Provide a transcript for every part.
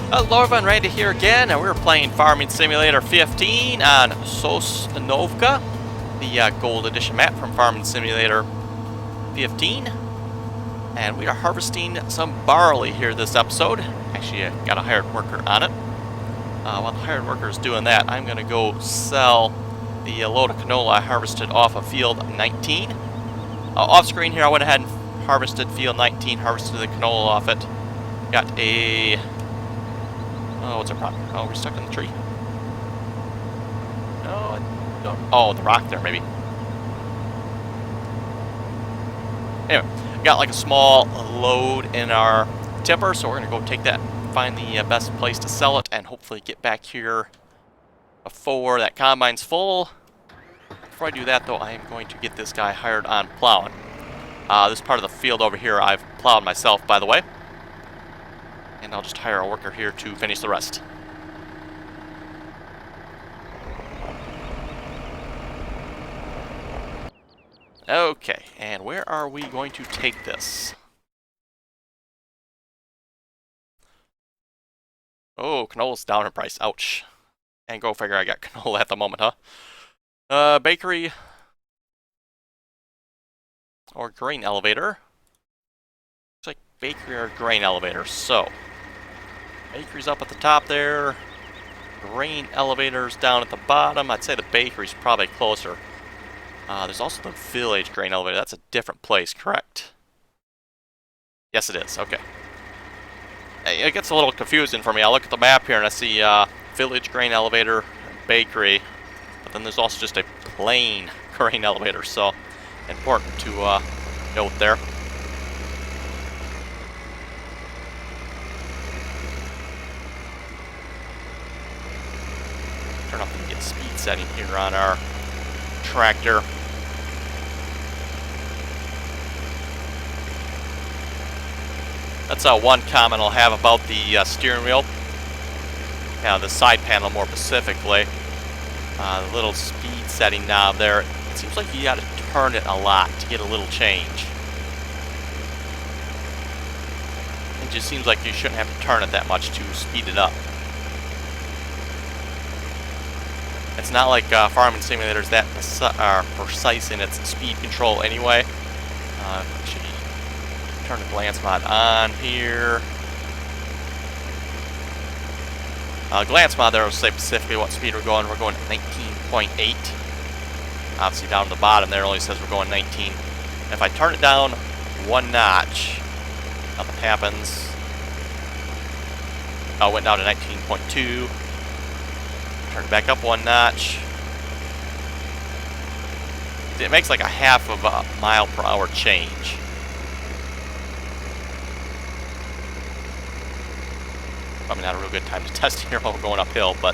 Hello everyone, Randy here again, and we're playing Farming Simulator 15 on Sosnovka, the Gold Edition map from Farming Simulator 15. And we are harvesting some barley here this episode. Actually, I got a hired worker on it. While the hired worker is doing that, I'm going to go sell the load of canola I harvested off of field 19. Off screen here, I went ahead and harvested field 19, harvested the canola off it. Got a... Oh, what's our problem? Oh, we're stuck in the tree. No, I don't. Oh, the rock there, maybe. Anyway, got like a small load in our tipper, so we're going to go take that, find the best place to sell it, and hopefully get back here before that combine's full. Before I do that, though, I am going to get this guy hired on plowing. This part of the field over here I've plowed myself, by the way. And I'll just hire a worker here to finish the rest. Okay, and where are we going to take this? Oh, canola's down in price. Ouch. And go figure, I got canola at the moment, huh? Bakery. Or grain elevator. Looks like bakery or grain elevator, so... Bakery's up at the top there. Grain elevator's down at the bottom. I'd say the bakery's probably closer. There's also the village grain elevator. That's a different place, correct? Yes, it is. Okay. It gets a little confusing for me. I look at the map here and I see village grain elevator, bakery, but then there's also just a plain grain elevator. So important to note there. Turn up the speed setting here on our tractor. That's one comment I'll have about the steering wheel. The side panel more specifically. The little speed setting knob there. It seems like you got to turn it a lot to get a little change. It just seems like you shouldn't have to turn it that much to speed it up. It's not like Farming Simulator's that precise in its speed control anyway. Actually, turn the glance mod on here. Glance mod there will say specifically what speed we're going. We're going at 19.8. Obviously down at the bottom there it only says we're going 19. And if I turn it down one notch, nothing happens. Oh, it went down to 19.2. Turn it back up one notch. It makes like a half of a mile per hour change. Probably not a real good time to test here while we're going uphill, but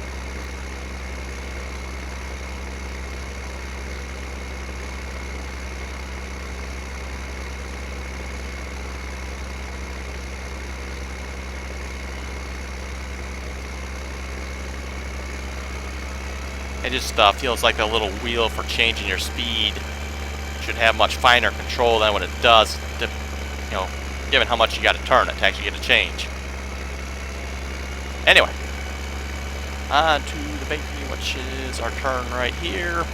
it just feels like a little wheel for changing your speed. Should have much finer control than what it does, to, given how much you got to turn it to actually get a change. Anyway, on to the bakery, which is our turn right here.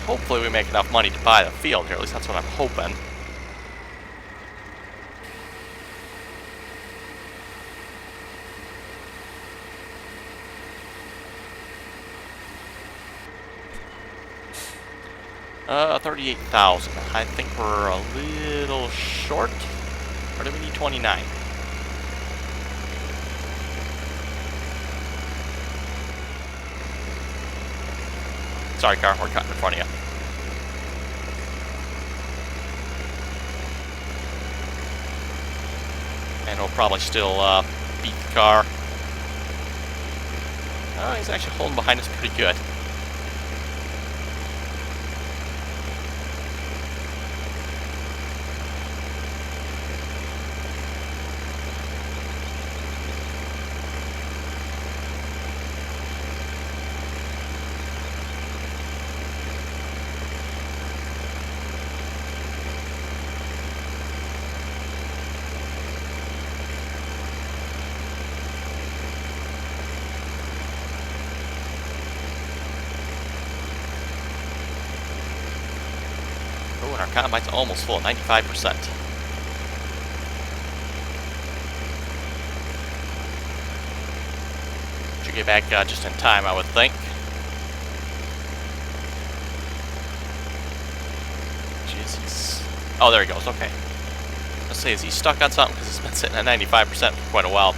Hopefully we make enough money to buy the field here, at least that's what I'm hoping. $38,000. I think we're a little short. Or do we need 29? Sorry, car, we're cutting in front of you. And he'll probably still beat the car. Oh, he's actually holding behind us pretty good. Oh, and our combine's almost full, 95%. Should get back just in time, I would think. Jeez, he's... Oh, there he goes, okay. Let's see, is he stuck on something? Because it's been sitting at 95% for quite a while.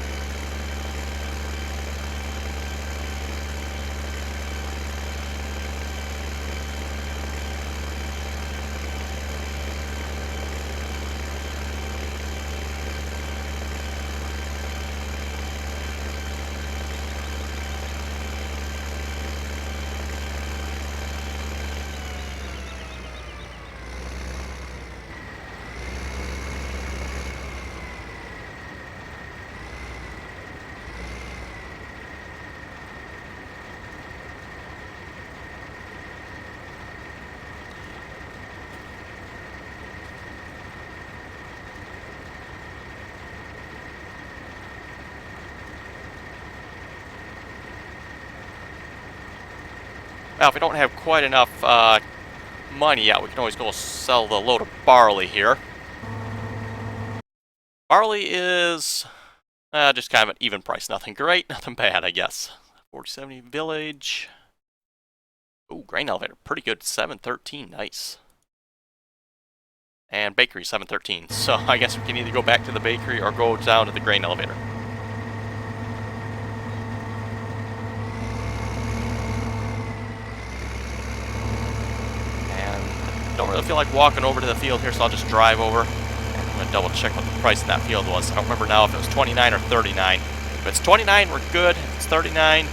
Well, if we don't have quite enough money yet, we can always go sell the load of barley here. Barley is just kind of an even price. Nothing great, nothing bad, I guess. 4070 village. Ooh, grain elevator. Pretty good. 713. Nice. And bakery, 713. So I guess we can either go back to the bakery or go down to the grain elevator. Don't really feel like walking over to the field here, so I'll just drive over. And I'm going to double check what the price of that field was. I don't remember now if it was 29 or 39. If it's 29, we're good. If it's 39,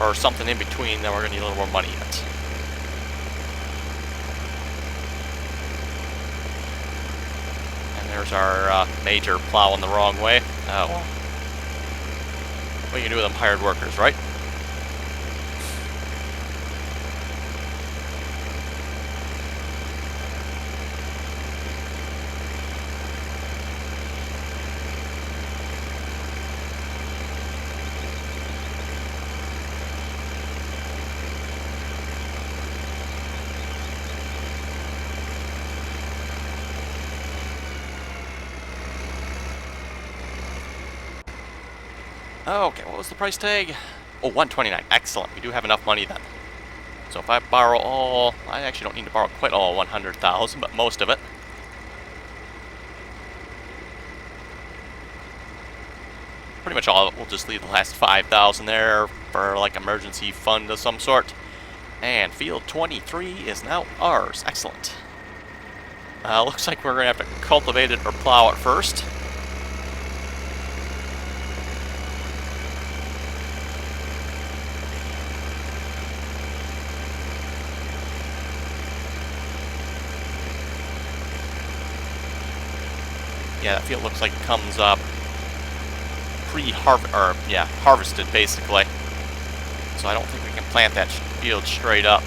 or something in between, then we're going to need a little more money yet. And there's our major plowing the wrong way. Oh, well. What are you going to do with them hired workers, right? Okay, what was the price tag? Oh, 129. Excellent. We do have enough money then. So if I borrow all... I actually don't need to borrow quite all 100,000, but most of it. Pretty much all of it. We'll just leave the last 5,000 there for like emergency fund of some sort. And field 23 is now ours. Excellent. Looks like we're going to have to cultivate it or plow it first. Yeah, that field looks like it comes up harvested basically. So I don't think we can plant that field straight up.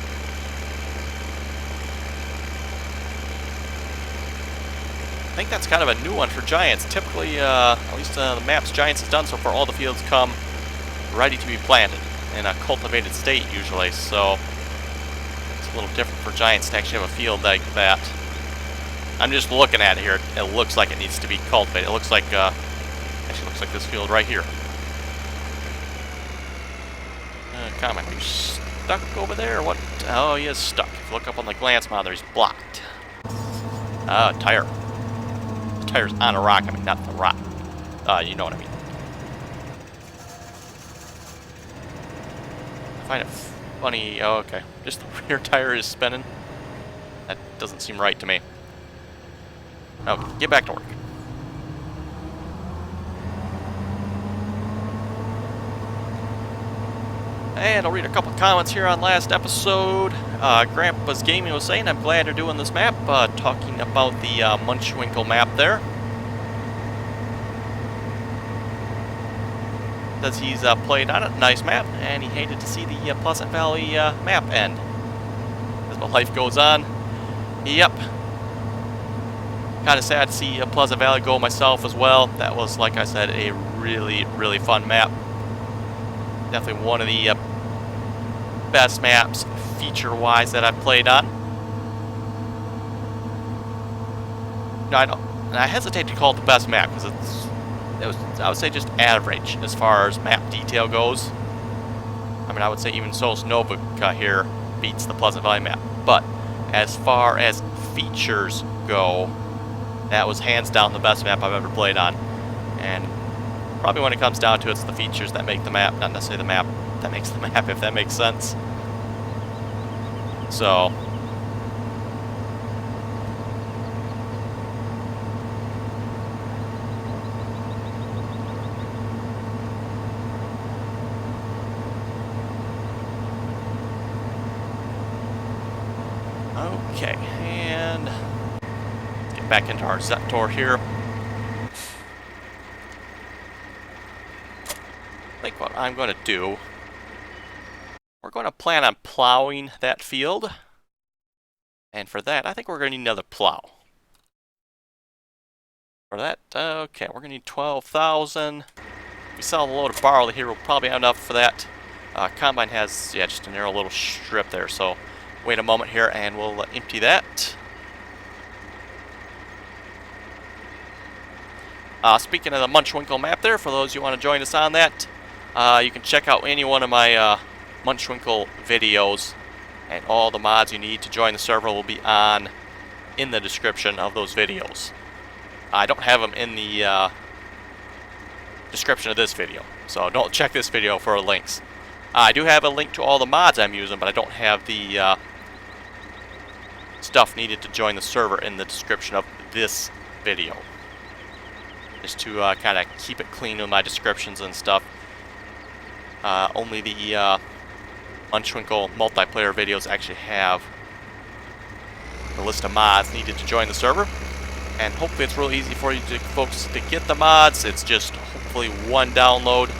I think that's kind of a new one for Giants. Typically, at least the maps Giants has done so far, all the fields come ready to be planted in a cultivated state usually. So it's a little different for Giants to actually have a field like that. I'm just looking at it here. It looks like it needs to be cultivated. It looks like, actually looks like this field right here. Comment, are you stuck over there or what? Oh, he is stuck. If you look up on the glance monitor, he's blocked. Tire. The tire's on a rock. I mean, not the rock. You know what I mean. I find it funny. Oh, okay. Just the rear tire is spinning. That doesn't seem right to me. Okay, get back to work. And I'll read a couple comments here on last episode. Grandpa's Gaming was saying, I'm glad they're doing this map, talking about the Munchwinkle map there. Says he's played on it, nice map, and he hated to see the Pleasant Valley map end. As my life goes on. Yep. Kind of sad to see Pleasant Valley go myself as well. That was, like I said, a really, really fun map. Definitely one of the best maps, feature-wise, that I've played on. No, I hesitate to call it the best map because it was, I would say, just average as far as map detail goes. I mean, I would say even Sosnovka here beats the Pleasant Valley map. But as far as features go, that was hands down the best map I've ever played on. And probably when it comes down to it, it's the features that make the map, not necessarily the map that makes the map, if that makes sense. So, okay, and get back into our set tour here. I think what I'm going to do, we're going to plan on plowing that field. And for that, I think we're going to need another plow. For that, okay, we're going to need 12,000. If we sell a load of barley here, we'll probably have enough for that. Combine has, yeah, just a narrow little strip there. So wait a moment here and we'll empty that. Speaking of the Munchwinkle map there, for those who want to join us on that, you can check out any one of my Munchwinkle videos, and all the mods you need to join the server will be in the description of those videos. I don't have them in the description of this video, so don't check this video for links. I do have a link to all the mods I'm using, but I don't have the stuff needed to join the server in the description of this video. Just to kind of keep it clean with my descriptions and stuff. Only the Munchwinkle multiplayer videos actually have the list of mods needed to join the server. And hopefully it's real easy for you folks to get the mods. It's just hopefully one download.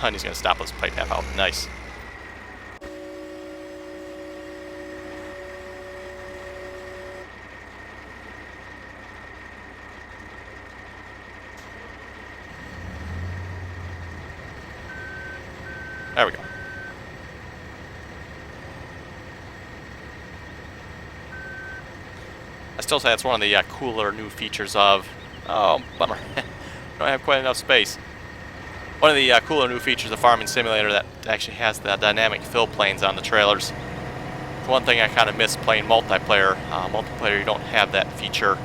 And he's going to stop us pipe half out. Nice. There we go. I still say that's one of the cooler new features of... Oh, bummer. Don't have quite enough space. One of the cooler new features of Farming Simulator that actually has the dynamic fill planes on the trailers. The one thing I kind of miss playing multiplayer. Multiplayer, you don't have that feature.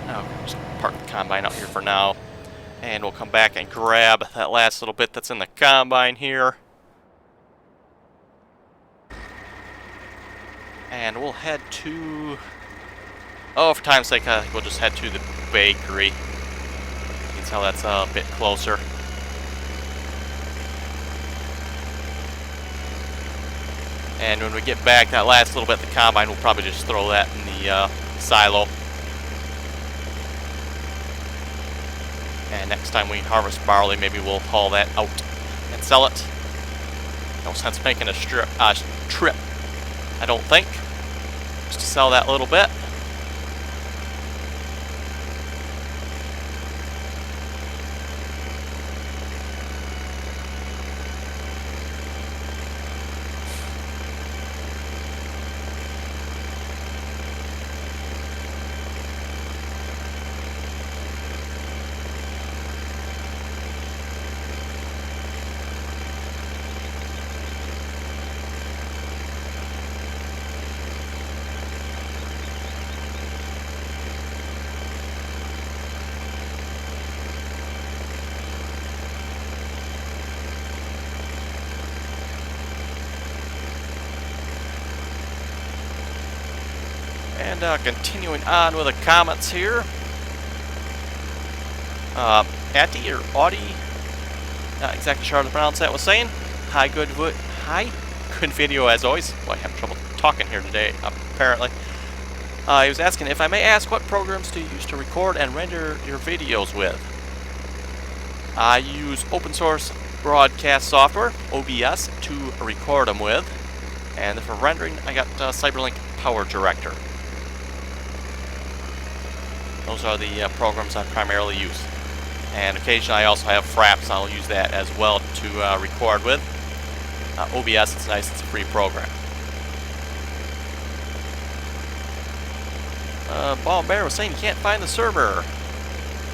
Okay, just park the combine out here for now. And we'll come back and grab that last little bit that's in the combine here. And we'll head to... Oh, for time's sake, I think we'll just head to the bakery. You can tell that's a bit closer. And when we get back, that last little bit of the combine, we'll probably just throw that in the silo. And next time we harvest barley, maybe we'll haul that out and sell it. No sense making a trip, I don't think. Just to sell that little bit. And continuing on with the comments here. Atty or Audie, not exactly sure how to pronounce that, was saying, hi, good video as always. Well, I have trouble talking here today, apparently. He was asking, if I may ask, what programs do you use to record and render your videos with? I use open source broadcast software, OBS, to record them with. And for rendering, I got Cyberlink Power Director. Those are the programs I primarily use. And occasionally I also have Fraps, I'll use that as well to record with. OBS, it's nice, it's a free program. Ball Bear was saying you can't find the server.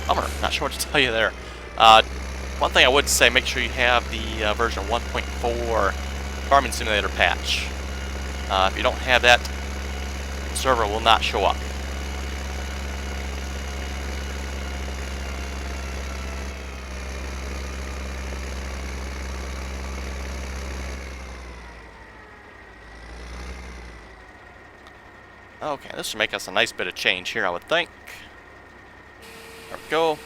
Bummer, not sure what to tell you there. One thing I would say, make sure you have the version 1.4 Farming Simulator patch. If you don't have that, the server will not show up. Okay, this should make us a nice bit of change here, I would think. There we go.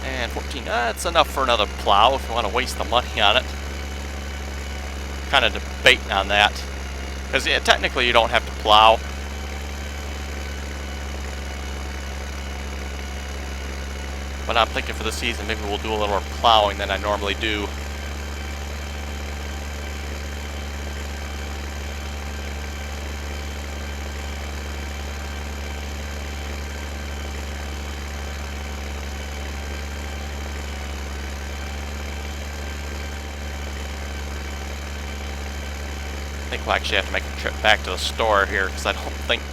And 14, that's enough for another plow if you want to waste the money on it. Kind of debating on that. Because yeah, technically you don't have to plow. But I'm thinking for the season, maybe we'll do a little more plowing than I normally do. I think we'll actually have to make a trip back to the store here, because I don't think,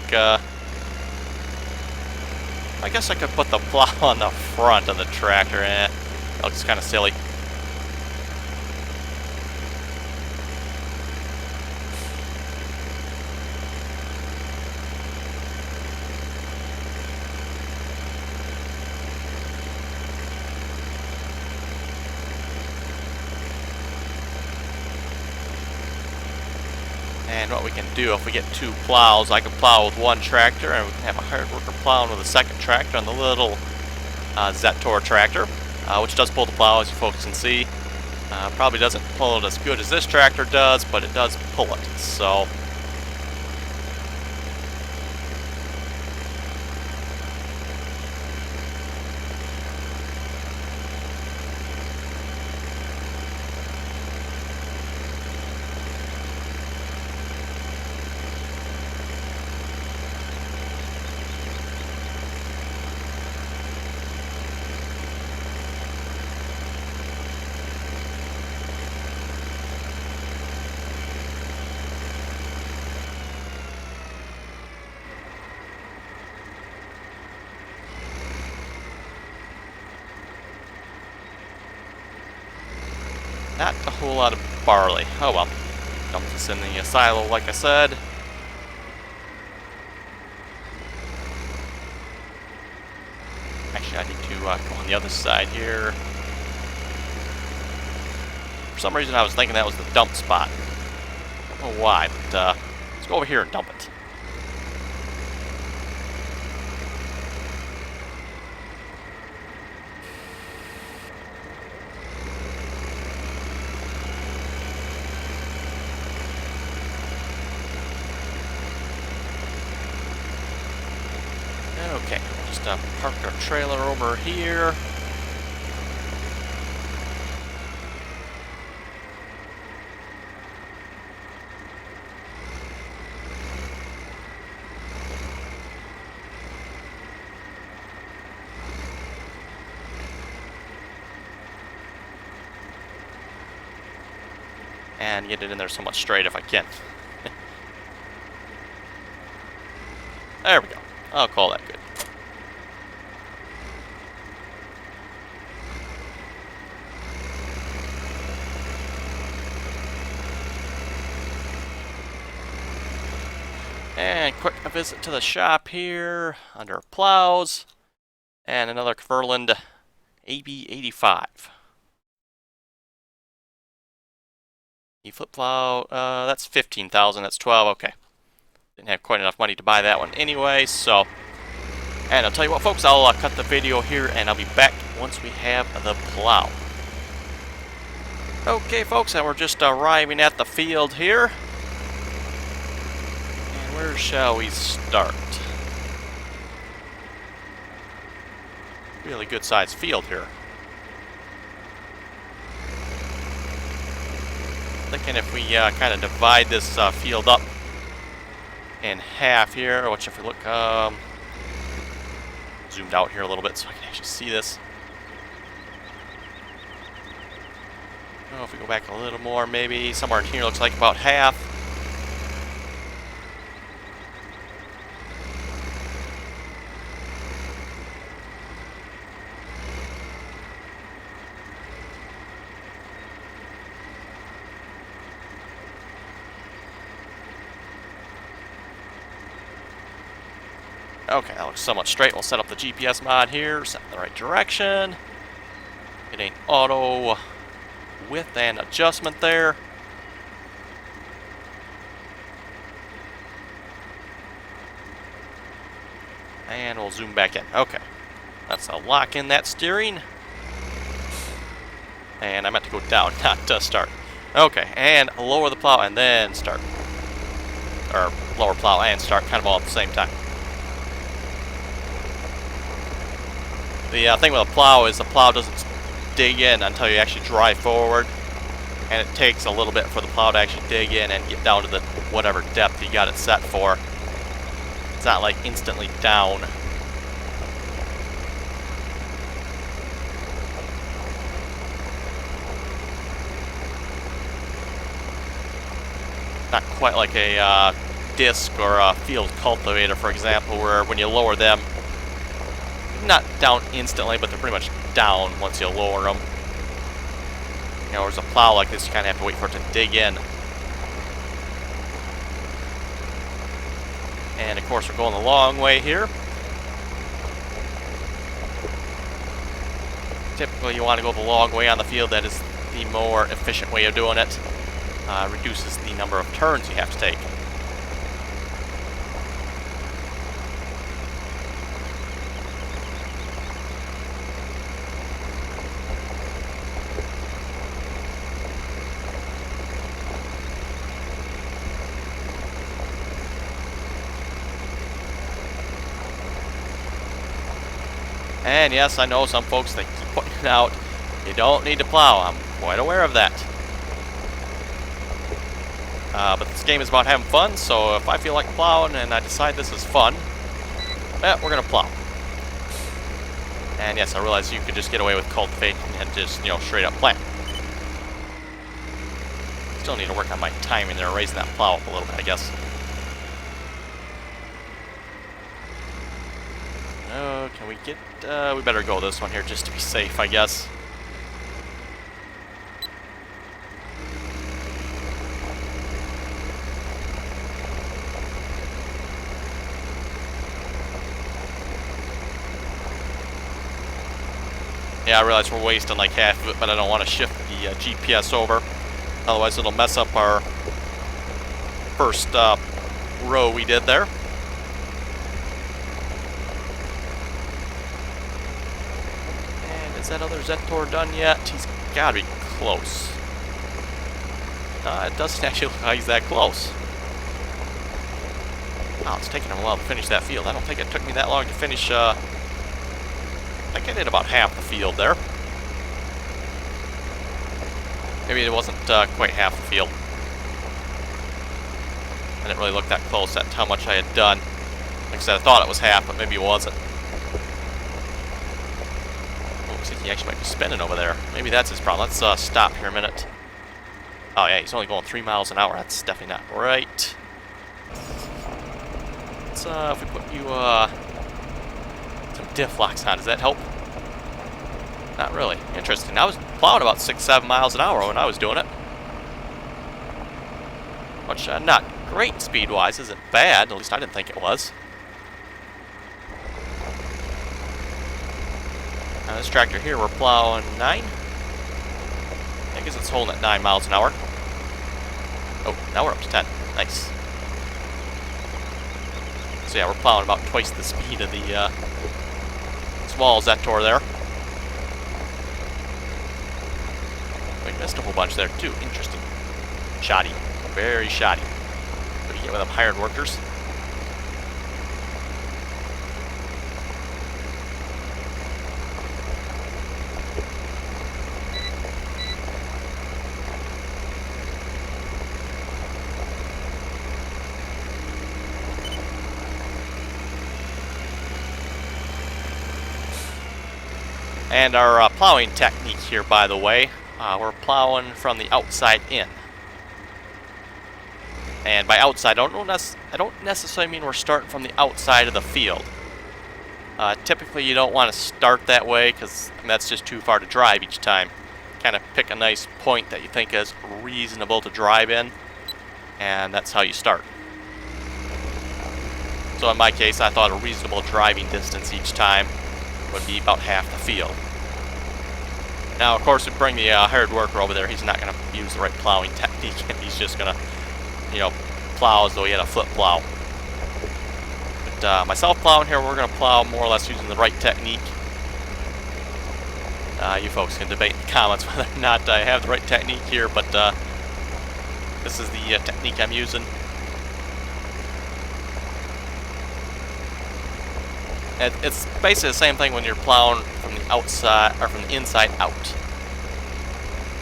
I guess I could put the plow on the front of the tractor. That looks kind of silly. And what we can do, if we get two plows, I can plow with one tractor, and we can have a hired worker plowing with a second tractor on the little Zetor tractor, which does pull the plow, as you folks can see. Probably doesn't pull it as good as this tractor does, but it does pull it. So not a whole lot of barley. Oh well. Dump this in the silo, like I said. Actually, I need to go on the other side here. For some reason, I was thinking that was the dump spot. I don't know why, but let's go over here and dump it. Okay, we'll just park our trailer over here. And get it in there somewhat straight if I can. There we go. I'll call that good. And quick a visit to the shop here under plows. And another Verland AB85. E-flip plow, that's 15,000, that's 12, okay. Didn't have quite enough money to buy that one anyway, so. And I'll tell you what, folks, I'll cut the video here and I'll be back once we have the plow. Okay, folks, and we're just arriving at the field here. And where shall we start? Really good sized field here. Thinking if we kind of divide this field up in half here, which if we look zoomed out here a little bit so I can actually see this. Oh, if we go back a little more, maybe somewhere in here looks like about half. Okay, that looks somewhat straight. We'll set up the GPS mod here, set in the right direction. Get an auto width and adjustment there. And we'll zoom back in. Okay. That's a lock in that steering. And I meant to go down, not to start. Okay, and lower the plow and then start. Or lower plow and start, kind of all at the same time. The thing with a plow is the plow doesn't dig in until you actually drive forward, and it takes a little bit for the plow to actually dig in and get down to the whatever depth you got it set for. It's not like instantly down. Not quite like a disc or a field cultivator, for example, where when you lower them, not down instantly, but they're pretty much down once you lower them. You know, whereas a plow like this, you kind of have to wait for it to dig in. And of course, we're going the long way here. Typically, you want to go the long way on the field. That is the more efficient way of doing it. Reduces the number of turns you have to take. And yes, I know some folks think pointing out you don't need to plow. I'm quite aware of that. But this game is about having fun, so if I feel like plowing and I decide this is fun, we're going to plow. And yes, I realize you could just get away with cultivating and just, you know, straight up plant. Still need to work on my timing there, raising that plow up a little bit, I guess. Can we get, we better go this one here just to be safe, I guess. Yeah, I realize we're wasting like half of it, but I don't want to shift the GPS over. Otherwise it'll mess up our first row we did there. Is that other Zetor done yet? He's got to be close. It doesn't actually look like he's that close. Wow, it's taking him a while to finish that field. I don't think it took me that long to finish. I think I did about half the field there. Maybe it wasn't quite half the field. I didn't really look that close at how much I had done. Like I said, I thought it was half, but maybe it wasn't. He actually might be spinning over there. Maybe that's his problem. Let's stop here a minute. Oh yeah, he's only going 3 miles an hour. That's definitely not right. Let's if we put you some diff locks on, does that help? Not really. Interesting. I was plowing about 6-7 miles an hour when I was doing it. which not great speed-wise, isn't bad. At least I didn't think it was. Now this tractor here, we're plowing 9. I guess it's holding at 9 miles an hour. Oh, now we're up to 10. Nice. So yeah, we're plowing about twice the speed of the small Zetor there. We missed a whole bunch there too. Interesting. Shoddy. Very shoddy. What do you get with them hired workers? And our plowing technique here, by the way, we're plowing from the outside in. And by outside, I don't necessarily mean we're starting from the outside of the field. Typically, you don't want to start that way because that's just too far to drive each time. Kind of pick a nice point that you think is reasonable to drive in, and that's how you start. So in my case, I thought a reasonable driving distance each time would be about half the field. Now, of course, if we bring the hired worker over there, he's not going to use the right plowing technique. He's just going to, you know, plow as though he had a foot plow. But myself plowing here, we're going to plow more or less using the right technique. You folks can debate in the comments whether or not I have the right technique here, but this is the technique I'm using. It's basically the same thing when you're plowing from the outside or from the inside out.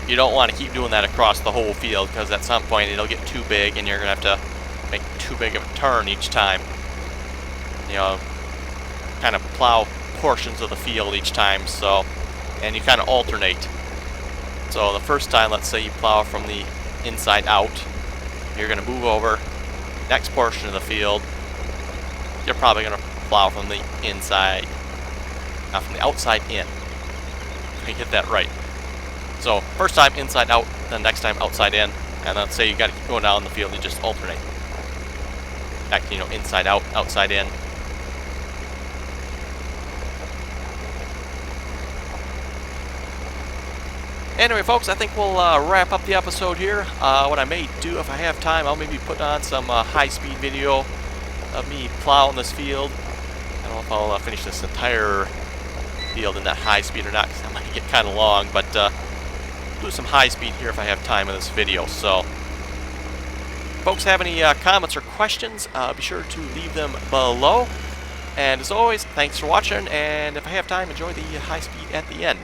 You don't want to keep doing that across the whole field because at some point it'll get too big and you're going to have to make too big of a turn each time. You know, kind of plow portions of the field each time, so, and you kind of alternate. So the first time, let's say you plow from the inside out, you're going to move over, next portion of the field, you're probably going to plow from the inside, not from the outside in. You get that right. So first time inside out, then next time outside in, and then say you got to keep going down the field, you just alternate. Back to, you know, inside out, outside in. Anyway, folks, I think we'll wrap up the episode here. What I may do, if I have time, I'll maybe put on some high-speed video of me plowing this field. I don't know if I'll finish this entire field in that high speed or not, because that might get kind of long, but do some high speed here if I have time in this video. So, folks, have any comments or questions, be sure to leave them below. And as always, thanks for watching, and if I have time, enjoy the high speed at the end.